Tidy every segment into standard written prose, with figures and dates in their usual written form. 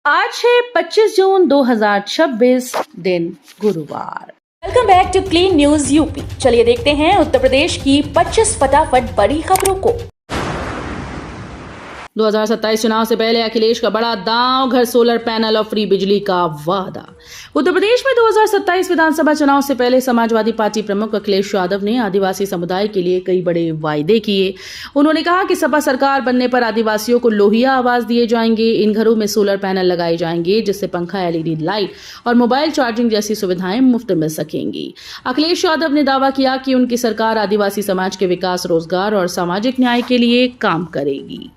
आज है 25 जून 2026 दिन गुरुवार। Welcome back to Clean News UP. चलिए देखते हैं उत्तर प्रदेश की 25 फटाफट बड़ी खबरों को। 2027 चुनाव से पहले अखिलेश का बड़ा दांव, घर सोलर पैनल और फ्री बिजली का वादा। उत्तर प्रदेश में 2027 विधानसभा चुनाव से पहले समाजवादी पार्टी प्रमुख अखिलेश यादव ने आदिवासी समुदाय के लिए कई बड़े वायदे किए। उन्होंने कहा कि सपा सरकार बनने पर आदिवासियों को लोहिया आवास दिए जाएंगे। इन घरों में सोलर पैनल लगाए जाएंगे जिससे पंखा, एलईडी लाइट और मोबाइल चार्जिंग जैसी सुविधाएं मुफ्त मिल सकेंगी। अखिलेश यादव ने दावा किया कि उनकी सरकार आदिवासी समाज के विकास, रोजगार और सामाजिक न्याय के लिए काम करेगी।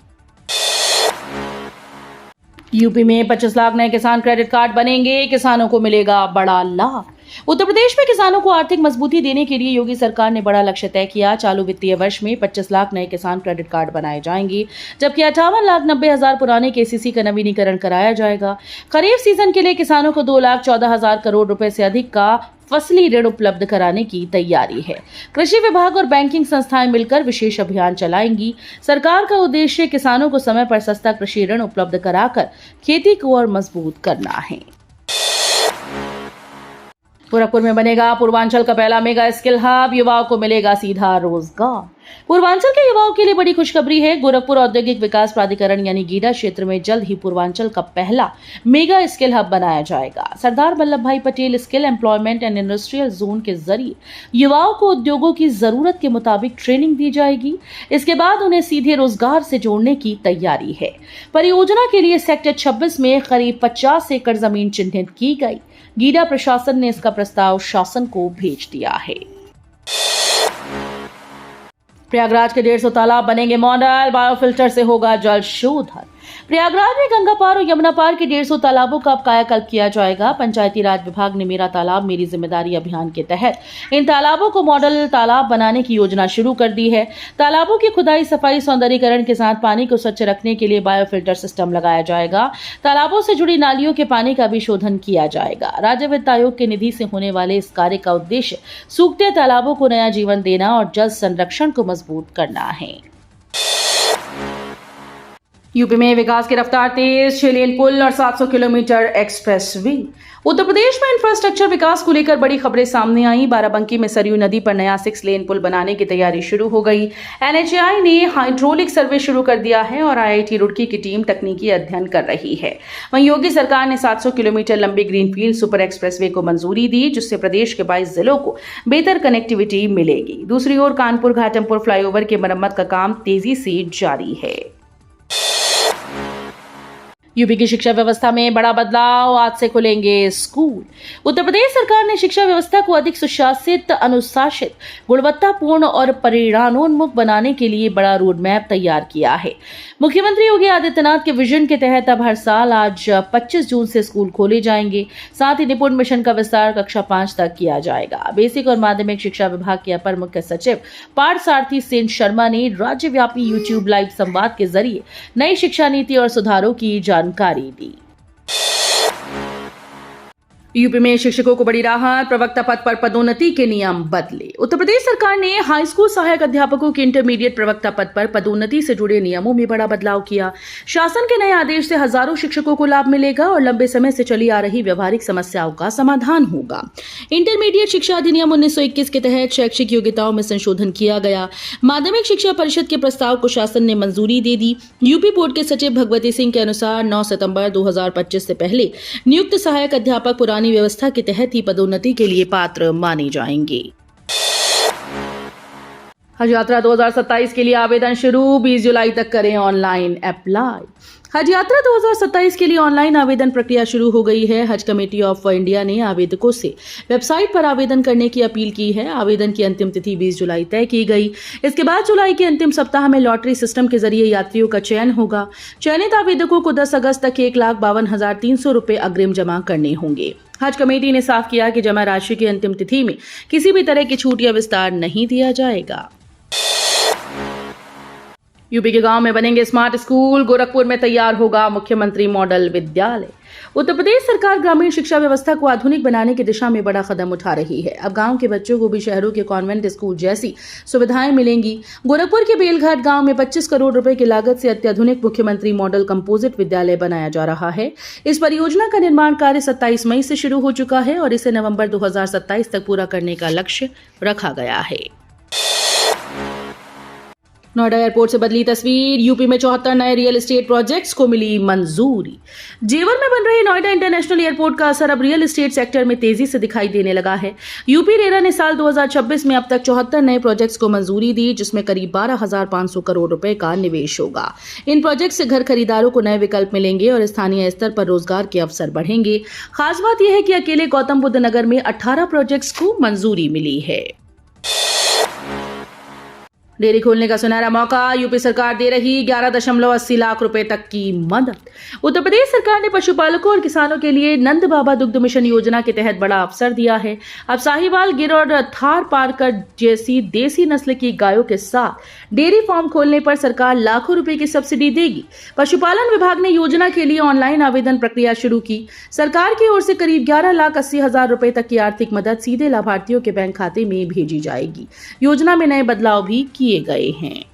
यूपी में 25 लाख नए किसान क्रेडिट कार्ड बनेंगे, किसानों को मिलेगा बड़ा लाभ। उत्तर प्रदेश में किसानों को आर्थिक मजबूती देने के लिए योगी सरकार ने बड़ा लक्ष्य तय किया। चालू वित्तीय वर्ष में 25 लाख नए किसान क्रेडिट कार्ड बनाए जाएंगे, जबकि 58,90,000 पुराने केसीसी का नवीनीकरण कराया जाएगा। खरीफ सीजन के लिए किसानों को 2,14,000 करोड़ रुपए से अधिक का फसली ऋण उपलब्ध कराने की तैयारी है। कृषि विभाग और बैंकिंग संस्थाएं मिलकर विशेष अभियान चलाएंगी। सरकार का उद्देश्य किसानों को समय पर सस्ता कृषि ऋण उपलब्ध कराकर खेती को और मजबूत करना है। गोरखपुर में बनेगा पूर्वांचल का पहला मेगा स्किल हब, युवाओं को मिलेगा सीधा रोजगार। पूर्वांचल के युवाओं के लिए बड़ी खुशखबरी है। गोरखपुर औद्योगिक विकास प्राधिकरण यानी गीडा क्षेत्र में जल्द ही पूर्वांचल का पहला मेगा स्किल हब बनाया जाएगा। सरदार वल्लभ भाई Patel skill employment and industrial zone के जरिए युवाओं को उद्योगों की जरूरत के मुताबिक ट्रेनिंग दी जाएगी। इसके बाद उन्हें सीधे रोजगार से जोड़ने की तैयारी है। परियोजना के लिए सेक्टर 26 में करीब 50 एकड़ जमीन चिन्हित की गई। गीडा प्रशासन ने इसका प्रस्ताव शासन को भेज दिया है। प्रयागराज के 150 तालाब बनेंगे मॉडल, बायोफिल्टर से होगा जल शोधन। प्रयागराज में गंगा पार और यमुना पार के 150 तालाबों का अब कायाकल्प किया जाएगा। पंचायती राज विभाग ने मेरा तालाब मेरी जिम्मेदारी अभियान के तहत इन तालाबों को मॉडल तालाब बनाने की योजना शुरू कर दी है। तालाबों की खुदाई, सफाई, सौंदर्यीकरण के साथ पानी को स्वच्छ रखने के लिए बायोफिल्टर सिस्टम लगाया जाएगा। तालाबों से जुड़ी नालियों के पानी का भी शोधन किया जाएगा। राज्य वित्त आयोग के निधि से होने वाले इस कार्य का उद्देश्य सूखते तालाबों को नया जीवन देना और जल संरक्षण को मजबूत करना है। यूपी में विकास की रफ्तार तेज, 6 लेन पुल और 700 kilometre express way. Uttar Pradesh में इंफ्रास्ट्रक्चर विकास को लेकर बड़ी खबरें सामने आई। बाराबंकी में सरयू नदी पर नया 6 लेन पुल बनाने की तैयारी शुरू हो गई। एनएचएआई ने हाइड्रोलिक सर्वे शुरू कर दिया है और आईआईटी रुड़की की टीम तकनीकी अध्ययन कर रही है। वहीं योगी सरकार ने 700 किलोमीटर लंबी ग्रीनफील्ड सुपर एक्सप्रेसवे को मंजूरी दी, जिससे प्रदेश के 22 जिलों को बेहतर कनेक्टिविटी मिलेगी। दूसरी ओर कानपुर घाटमपुर फ्लाईओवर के मरम्मत का काम तेजी से जारी है। यूपी की शिक्षा व्यवस्था में बड़ा बदलाव, आज से खुलेंगे स्कूल। उत्तर प्रदेश सरकार ने शिक्षा व्यवस्था को अधिक सुशासित, अनुशासित, गुणवत्तापूर्ण और परिणामोन्मुख बनाने के लिए बड़ा रोड मैप तैयार किया है। मुख्यमंत्री योगी आदित्यनाथ के विजन के तहत अब हर साल आज 25 जून से स्कूल खोले जाएंगे। साथ ही निपुण मिशन का विस्तार कक्षा 5 तक किया जाएगा। बेसिक और माध्यमिक शिक्षा विभाग के अपर मुख्य सचिव पार्थ सारथी सेन शर्मा ने राज्यव्यापी यूट्यूब लाइव संवाद के जरिए नई शिक्षा नीति और सुधारों की जानकारी दी। यूपी में शिक्षकों को बड़ी राहत, प्रवक्ता पद पर पदोन्नति के नियम बदले। उत्तर प्रदेश सरकार ने हाई स्कूल सहायक अध्यापकों की इंटरमीडिएट प्रवक्ता पद पर पदोन्नति से जुड़े नियमों में बड़ा बदलाव किया। शासन के नए आदेश से हजारों शिक्षकों को लाभ मिलेगा और लंबे समय से चली आ रही व्यवहारिक समस्याओं का समाधान होगा। इंटरमीडिएट शिक्षा अधिनियम 1921 के तहत शैक्षिक योग्यताओं में संशोधन किया गया। माध्यमिक शिक्षा परिषद के प्रस्ताव को शासन ने मंजूरी दे दी। यूपी बोर्ड के सचिव भगवती सिंह के अनुसार 9 सितंबर 2025 से पहले नियुक्त सहायक अध्यापक पुरानी व्यवस्था के तहत ही पदोन्नति के लिए पात्र माने जाएंगे। हज यात्रा 2027 के लिए आवेदन शुरू, 20 जुलाई तक करें ऑनलाइन अप्लाई। हज यात्रा 2027 के लिए ऑनलाइन आवेदन प्रक्रिया शुरू हो गई है। हज कमेटी ऑफ इंडिया ने आवेदकों से वेबसाइट पर आवेदन करने की अपील की है। आवेदन की अंतिम तिथि 20 जुलाई तय की गई। इसके बाद जुलाई के अंतिम सप्ताह में लॉटरी सिस्टम के जरिए यात्रियों का चयन होगा। चयनित आवेदकों को 10 अगस्त तक 1,52,300 रुपए अग्रिम जमा करने होंगे। हज कमेटी ने साफ किया कि जमा राशि की अंतिम तिथि में किसी भी तरह की छूट या विस्तार नहीं दिया जाएगा। यूपी के गांव में बनेंगे स्मार्ट स्कूल, गोरखपुर में तैयार होगा मुख्यमंत्री मॉडल विद्यालय। उत्तर प्रदेश सरकार ग्रामीण शिक्षा व्यवस्था को आधुनिक बनाने की दिशा में बड़ा कदम उठा रही है। अब गांव के बच्चों को भी शहरों के कॉन्वेंट स्कूल जैसी सुविधाएं मिलेंगी। गोरखपुर के बेलघाट गांव में 25 करोड़ रुपए की लागत से अत्याधुनिक मुख्यमंत्री मॉडल कंपोजिट विद्यालय बनाया जा रहा है। इस परियोजना का निर्माण कार्य 27 मई से शुरू हो चुका है और इसे नवंबर 2027 तक पूरा करने का लक्ष्य रखा गया है। नोएडा एयरपोर्ट से बदली तस्वीर, यूपी में 74 नए रियल एस्टेट प्रोजेक्ट्स को मिली मंजूरी। जेवर में बन रहे नोएडा इंटरनेशनल एयरपोर्ट का असर अब रियल एस्टेट सेक्टर में तेजी से दिखाई देने लगा है। यूपी रेरा ने साल 2026 में अब तक 74 नए प्रोजेक्ट्स को मंजूरी दी, जिसमें करीब 12,500 करोड़ रुपए का निवेश होगा। इन प्रोजेक्ट से घर खरीदारों को नए विकल्प मिलेंगे और स्थानीय स्तर पर रोजगार के अवसर बढ़ेंगे। खास बात यह है कि अकेले गौतम बुद्ध नगर में 18 प्रोजेक्ट्स को मंजूरी मिली है। डेयरी खोलने का सुनहरा मौका, यूपी सरकार दे रही 11.80 लाख रुपए तक की मदद। उत्तर प्रदेश सरकार ने पशुपालकों और किसानों के लिए नंद बाबा दुग्ध मिशन योजना के तहत बड़ा अवसर दिया है। अब साहिवाल, गिर और थार पारकर जैसी देसी नस्ल की गायों के साथ डेयरी फार्म खोलने पर सरकार लाखों रुपए की सब्सिडी देगी। पशुपालन विभाग ने योजना के लिए ऑनलाइन आवेदन प्रक्रिया शुरू की। सरकार की ओर से करीब 11,80,000 रुपए तक की आर्थिक मदद सीधे लाभार्थियों के बैंक खाते में भेजी जाएगी। योजना में नए बदलाव भी किए गए हैं।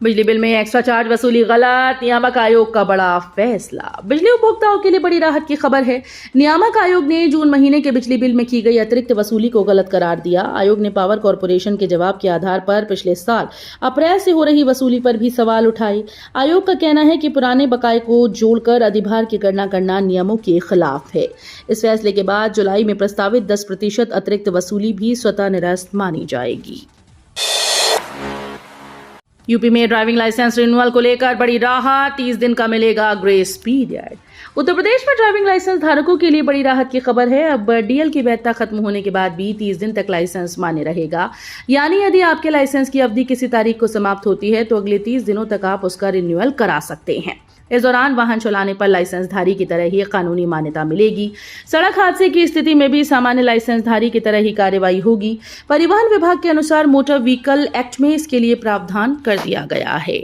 बिजली बिल में एक्स्ट्रा चार्ज वसूली गलत, नियामक आयोग का बड़ा फैसला। बिजली उपभोक्ताओं के लिए बड़ी राहत की खबर है। नियामक आयोग ने जून महीने के बिजली बिल में की गई अतिरिक्त वसूली को गलत करार दिया। आयोग ने पावर कॉर्पोरेशन के जवाब के आधार पर पिछले साल अप्रैल से हो रही वसूली पर भी सवाल उठाए। आयोग का कहना है कि पुराने बकाये को जोड़कर अधिभार की गणना करना नियमों के खिलाफ है। इस फैसले के बाद जुलाई में प्रस्तावित 10% अतिरिक्त वसूली भी स्वतः निरस्त मानी जाएगी। यूपी में ड्राइविंग लाइसेंस रिन्यूअल को लेकर बड़ी राहत, 30 दिन का मिलेगा ग्रेस पीरियड। उत्तर प्रदेश में ड्राइविंग लाइसेंस धारकों के लिए बड़ी राहत की खबर है। अब डीएल की वैधता खत्म होने के बाद भी 30 दिन तक लाइसेंस मान्य रहेगा। यानी यदि आपके लाइसेंस की अवधि किसी तारीख को समाप्त होती है तो अगले 30 दिनों तक आप उसका रिन्यूअल करा सकते हैं। इस दौरान वाहन चलाने पर लाइसेंसधारी की तरह ही कानूनी मान्यता मिलेगी। सड़क हादसे की स्थिति में भी सामान्य लाइसेंसधारी की तरह ही कार्रवाई होगी। परिवहन विभाग के अनुसार मोटर व्हीकल एक्ट में इसके लिए प्रावधान कर दिया गया है।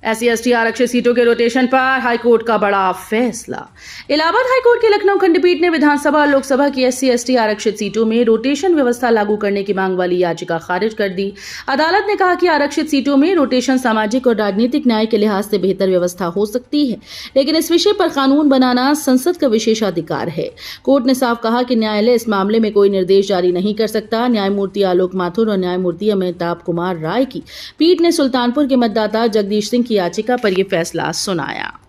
SC/ST आरक्षित सीटों के रोटेशन पर हाईकोर्ट का बड़ा फैसला। इलाहाबाद हाईकोर्ट की लखनऊ खंडपीठ ने विधानसभा और लोकसभा की SC/ST आरक्षित सीटों में रोटेशन व्यवस्था लागू करने की मांग वाली याचिका खारिज कर दी। अदालत ने कहा कि आरक्षित सीटों में रोटेशन सामाजिक और राजनीतिक न्याय के लिहाज से बेहतर व्यवस्था हो सकती है, लेकिन इस विषय पर कानून बनाना संसद का विशेषाधिकार है। कोर्ट ने साफ कहा कि न्यायालय इस मामले में कोई निर्देश जारी नहीं कर सकता। न्यायमूर्ति आलोक माथुर और न्यायमूर्ति अमिताभ कुमार राय की पीठ ने सुल्तानपुर के मतदाता जगदीश सिंह याचिका पर यह फैसला सुनाया।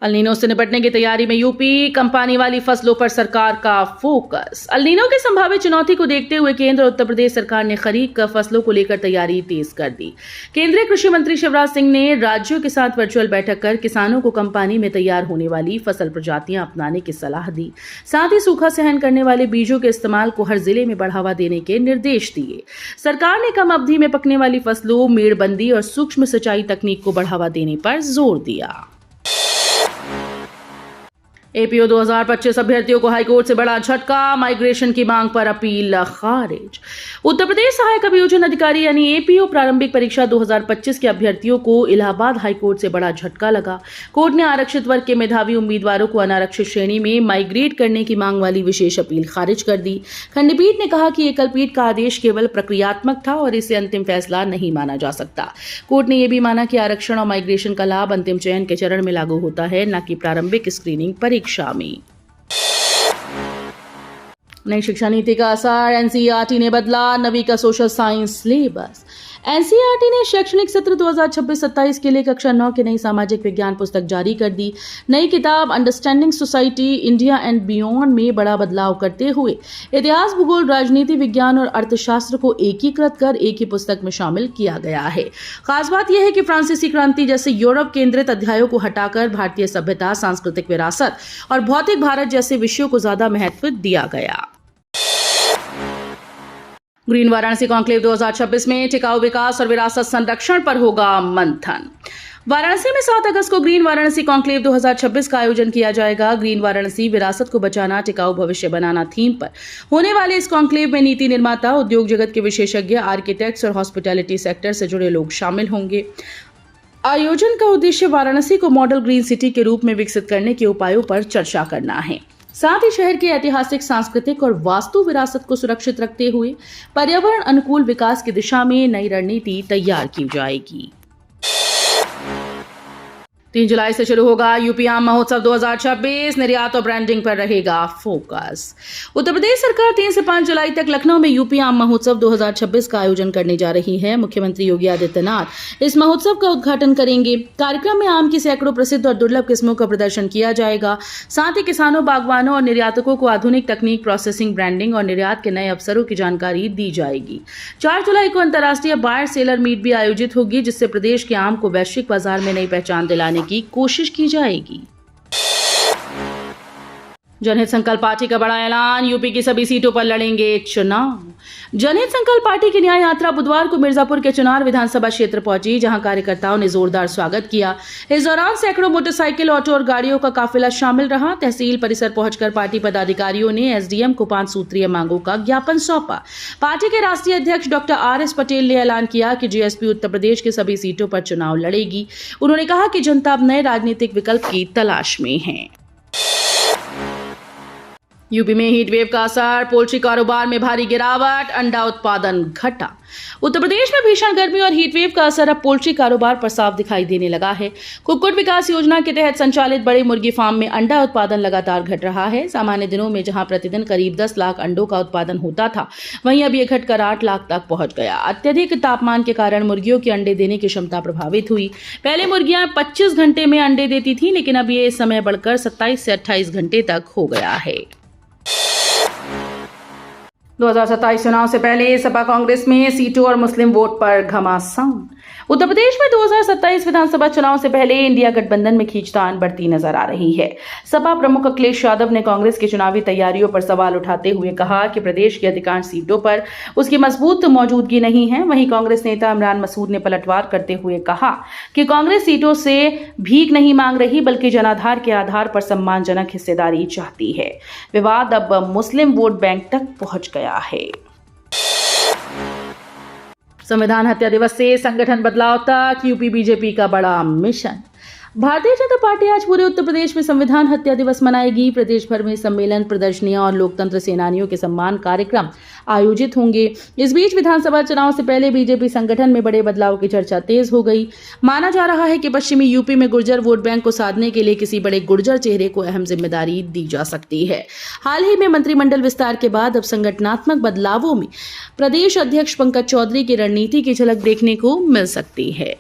अल-नीनो से निपटने की तैयारी में यूपी, कंपानी वाली फसलों पर सरकार का फोकस। अल-नीनो की संभावित चुनौती को देखते हुए केंद्र और उत्तर प्रदेश सरकार ने खरीफ फसलों को लेकर तैयारी तेज कर दी। केंद्रीय कृषि मंत्री शिवराज सिंह ने राज्यों के साथ वर्चुअल बैठक कर किसानों को कंपानी में तैयार होने वाली फसल प्रजातियां अपनाने की सलाह दी। साथ ही सूखा सहन करने वाले बीजों के इस्तेमाल को हर जिले में बढ़ावा देने के निर्देश दिए। सरकार ने कम अवधि में पकने वाली फसलों, मेड़बंदी और सूक्ष्म सिंचाई तकनीक को बढ़ावा देने पर जोर दिया। एपीओ 2025 अभ्यर्थियों को हाईकोर्ट से बड़ा झटका, माइग्रेशन की मांग पर अपील खारिज। उत्तर प्रदेश सहायक अभियोजन अधिकारी यानी एपीओ प्रारंभिक परीक्षा 2025 के अभ्यर्थियों को इलाहाबाद हाईकोर्ट से बड़ा झटका लगा। कोर्ट ने आरक्षित वर्ग के मेधावी उम्मीदवारों को अनारक्षित श्रेणी में माइग्रेट करने की मांग वाली विशेष अपील खारिज कर दी। खंडपीठ ने कहा कि एकलपीठ का आदेश केवल प्रक्रियात्मक था और इसे अंतिम फैसला नहीं माना जा सकता। कोर्ट ने यह भी माना कि आरक्षण और माइग्रेशन का लाभ अंतिम चयन के चरण में लागू होता है, न कि प्रारंभिक स्क्रीनिंग परीक्षा में। नई शिक्षा नीति का असर, एनसीईआरटी ने बदला नवी का सोशल साइंस सिलेबस। एनसीईआरटी ने शैक्षणिक सत्र 2026-27 के लिए कक्षा 9 की नई सामाजिक विज्ञान पुस्तक जारी कर दी। नई किताब understanding society India and beyond में बड़ा बदलाव करते हुए इतिहास, भूगोल, राजनीति विज्ञान और अर्थशास्त्र को एकीकृत कर एक ही पुस्तक में शामिल किया गया है। खास बात यह है कि फ्रांसीसी क्रांति जैसे यूरोप केंद्रित अध्यायों को हटाकर भारतीय सभ्यता, सांस्कृतिक विरासत और भौतिक भारत जैसे विषयों को ज्यादा महत्व दिया गया। ग्रीन वाराणसी कॉन्क्लेव 2026 में टिकाऊ विकास और विरासत संरक्षण पर होगा मंथन। वाराणसी में 7 अगस्त को ग्रीन वाराणसी कॉन्क्लेव 2026 का आयोजन किया जाएगा। ग्रीन वाराणसी विरासत को बचाना, टिकाऊ भविष्य बनाना थीम पर होने वाले इस कॉन्क्लेव में नीति निर्माता, उद्योग जगत के विशेषज्ञ, आर्किटेक्ट्स और हॉस्पिटैलिटी सेक्टर से जुड़े लोग शामिल होंगे। आयोजन का उद्देश्य वाराणसी को मॉडल ग्रीन सिटी के रूप में विकसित करने के उपायों पर चर्चा करना है। साथ ही शहर के ऐतिहासिक, सांस्कृतिक और वास्तु विरासत को सुरक्षित रखते हुए पर्यावरण अनुकूल विकास की दिशा में नई रणनीति तैयार की जाएगी। 3 जुलाई से शुरू होगा यूपी आम महोत्सव 2026। निर्यात और ब्रांडिंग पर रहेगा फोकस। उत्तर प्रदेश सरकार 3 से 5 जुलाई तक लखनऊ में यूपी आम महोत्सव 2026 का आयोजन करने जा रही है। मुख्यमंत्री योगी आदित्यनाथ इस महोत्सव का उद्घाटन करेंगे। कार्यक्रम में आम की सैकड़ों प्रसिद्ध और दुर्लभ किस्मों का प्रदर्शन किया जाएगा। साथ ही किसानों, बागवानों और निर्यातकों को आधुनिक तकनीक, प्रोसेसिंग, ब्रांडिंग और निर्यात के नए अवसरों की जानकारी दी जाएगी। 4 जुलाई को अंतर्राष्ट्रीय बायर सेलर मीट भी आयोजित होगी, जिससे प्रदेश के आम को वैश्विक बाजार में नई पहचान दिलाने की कोशिश की जाएगी। जनहित संकल्प पार्टी का बड़ा ऐलान, यूपी की सभी सीटों पर लड़ेंगे चुनाव। जनहित संकल्प पार्टी की न्याय यात्रा बुधवार को मिर्जापुर के चुनार विधानसभा क्षेत्र पहुंची, जहां कार्यकर्ताओं ने जोरदार स्वागत किया। इस दौरान सैकड़ों मोटरसाइकिल, ऑटो और गाड़ियों का काफिला शामिल रहा। तहसील परिसर पहुंचकर पार्टी पदाधिकारियों ने एसडीएम को 5 सूत्रीय मांगों का ज्ञापन सौंपा। पार्टी के राष्ट्रीय अध्यक्ष डॉक्टर आर.एस. पटेल ने ऐलान किया कि जीएसपी उत्तर प्रदेश की सभी सीटों पर चुनाव लड़ेगी। उन्होंने कहा कि जनता अब नए राजनीतिक विकल्प की तलाश में है। यूपी में हीट वेव का असर, पोल्ट्री कारोबार में भारी गिरावट, अंडा उत्पादन घटा। उत्तर प्रदेश में भीषण गर्मी और हीट वेव का असर अब पोल्ट्री कारोबार पर साफ दिखाई देने लगा है। कुक्कुट विकास योजना के तहत संचालित बड़े मुर्गी फार्म में अंडा उत्पादन लगातार घट रहा है। सामान्य दिनों में जहां प्रतिदिन करीब 10 लाख अंडों का उत्पादन होता था, वहीं अब यह घटकर 8 लाख तक पहुंच गया। अत्यधिक तापमान के कारण मुर्गियों की अंडे देने की क्षमता प्रभावित हुई। पहले मुर्गियां 25 घंटे में अंडे देती थी, लेकिन अब ये समय बढ़कर 27 से 28 घंटे तक हो गया है। 2027 चुनाव से पहले सपा कांग्रेस में सीटों और मुस्लिम वोट पर घमासान। उत्तर प्रदेश में 2027 विधानसभा चुनाव से पहले इंडिया गठबंधन में खींचतान बढ़ती नजर आ रही है। सपा प्रमुख अखिलेश यादव ने कांग्रेस की चुनावी तैयारियों पर सवाल उठाते हुए कहा कि प्रदेश की अधिकांश सीटों पर उसकी मजबूत मौजूदगी नहीं है। वहीं कांग्रेस नेता इमरान मसूद ने पलटवार करते हुए कहा कि कांग्रेस सीटों से भीख नहीं मांग रही, बल्कि जनाधार के आधार पर सम्मानजनक हिस्सेदारी चाहती है। विवाद अब मुस्लिम वोट बैंक तक पहुंच गया है। संविधान हत्या दिवस से संगठन बदलाव तक, यूपी बीजेपी का बड़ा मिशन। भारतीय जनता पार्टी आज पूरे उत्तर प्रदेश में संविधान हत्या दिवस मनाएगी। प्रदेश भर में सम्मेलन, प्रदर्शनियां और लोकतंत्र सेनानियों के सम्मान कार्यक्रम आयोजित होंगे। इस बीच विधानसभा चुनाव से पहले बीजेपी संगठन में बड़े बदलाव की चर्चा तेज हो गई। माना जा रहा है कि पश्चिमी यूपी में गुर्जर वोट बैंक को साधने के लिए किसी बड़े गुर्जर चेहरे को अहम जिम्मेदारी दी जा सकती है। हाल ही में मंत्रिमंडल विस्तार के बाद अब संगठनात्मक बदलावों में प्रदेश अध्यक्ष पंकज चौधरी की रणनीति की झलक देखने को मिल सकती है।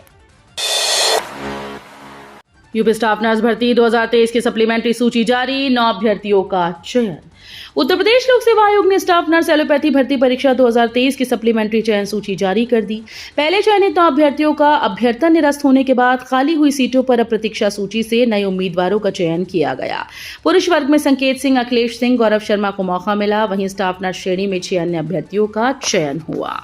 यूपी स्टाफ नर्स भर्ती 2023 की सप्लीमेंट्री सूची जारी, 9 अभ्यर्थियों का चयन। उत्तर प्रदेश लोक सेवा आयोग ने स्टाफ नर्स एलोपैथी भर्ती परीक्षा 2023 की सप्लीमेंट्री चयन सूची जारी कर दी। पहले चयनित 9 अभ्यर्थियों का अभ्यर्थन निरस्त होने के बाद खाली हुई सीटों पर अब प्रतीक्षा सूची से नए उम्मीदवारों का चयन किया गया। पुरुष वर्ग में संकेत सिंह, अखिलेश सिंह, गौरव शर्मा को मौका मिला। वहीं स्टाफ नर्स श्रेणी में 6 अन्य अभ्यर्थियों का चयन हुआ।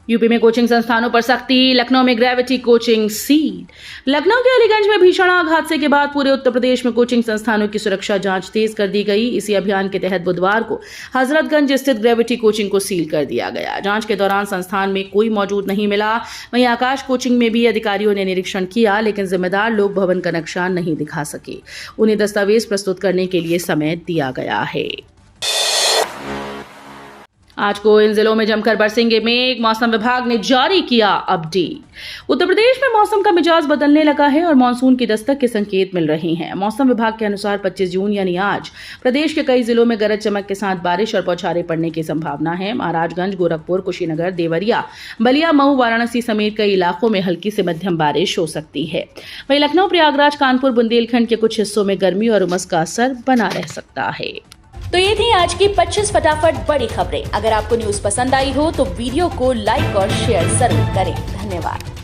यूपी में कोचिंग संस्थानों पर सख्ती, लखनऊ में ग्रेविटी कोचिंग सील। लखनऊ के अलीगंज में भीषण आग हादसे के बाद पूरे उत्तर प्रदेश में कोचिंग संस्थानों की सुरक्षा जांच तेज कर दी गई। इसी अभियान के तहत बुधवार को हजरतगंज स्थित ग्रेविटी कोचिंग को सील कर दिया गया। जांच के दौरान संस्थान में कोई मौजूद नहीं मिला। वहीं आकाश कोचिंग में भी अधिकारियों ने निरीक्षण किया, लेकिन जिम्मेदार लोग भवन का नक्शा नहीं दिखा सके। उन्हें दस्तावेज प्रस्तुत करने के लिए समय दिया गया है। आज को इन जिलों में जमकर बरसेंगे मेघ, मौसम विभाग ने जारी किया अपडेट। उत्तर प्रदेश में मौसम का मिजाज बदलने लगा है और मानसून की दस्तक के संकेत मिल रहे हैं। मौसम विभाग के अनुसार 25 जून यानी आज प्रदेश के कई जिलों में गरज चमक के साथ बारिश और बौछारें पड़ने की संभावना है। महाराजगंज, गोरखपुर, कुशीनगर, देवरिया, बलिया, मऊ, वाराणसी समेत कई इलाकों में हल्की से मध्यम बारिश हो सकती है। वहीं लखनऊ, प्रयागराज, कानपुर, बुंदेलखंड के कुछ हिस्सों में गर्मी और उमस का असर बना रह सकता है। तो ये थी आज की 25 फटाफट बड़ी खबरें। अगर आपको न्यूज पसंद आई हो तो वीडियो को लाइक और शेयर जरूर करें। धन्यवाद।